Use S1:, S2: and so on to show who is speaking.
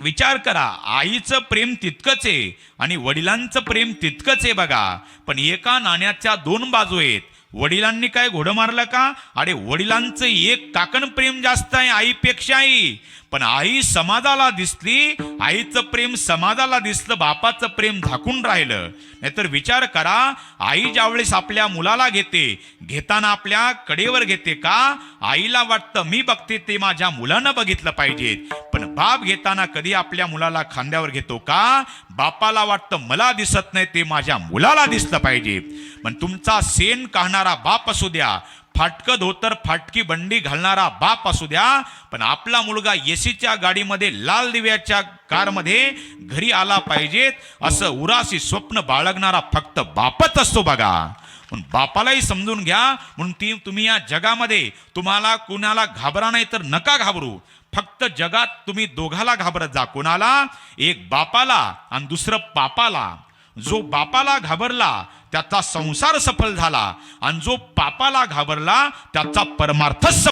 S1: विचार करा, आईचं प्रेम तितकंच आहे आणि वडिलांचं प्रेम तितकंच आहे बघा. पण एका नाण्याच्या दोन बाजू आहेत. वडिलांनी काय घोडं मारलं का? अरे वडिलांचं एक काकण प्रेम जास्त आहे आईपेक्षाही. पण आई समाजाला दिसली, आईचं प्रेम समाजाला दिसलं, बापाचं प्रेम झाकून राहिलं. नाहीतर विचार करा, आई ज्यावेळेस आपल्या मुलाला घेताना आपल्या कडेवर घेते का? आईला वाटतं मी बघते ते माझ्या मुलानं बघितलं पाहिजे. पण बाप घेताना कधी आपल्या मुलाला खांद्यावर घेतो का? बापाला वाटतं मला दिसत नाही ते माझ्या मुलाला दिसलं पाहिजे. पण तुमचा सेन काढणारा बाप असू द्या, फाटकं धोतर फाटकी बंडी घालणारा बाप असू द्या, पण आपला मुलगा एसीच्या गाडीमध्ये लाल दिव्याच्या कारमध्ये घरी आला पाहिजेत असं उरासी स्वप्न बाळगणारा फक्त बापच असतो बघा. पण बापालाही समजून घ्या. म्हणून तुम्ही या जगामध्ये तुम्हाला कुणाला घाबरा नाही तर नका घाबरू. फक्त जगात तुम्ही दोघाला घाबरत जा. कोणाला? एक बापाला आणि दुसरं पापाला. जो बापाला घाबरला त्याचा संसार सफल झाला आणि जो पापाला घाबरला त्याचा परमार्थच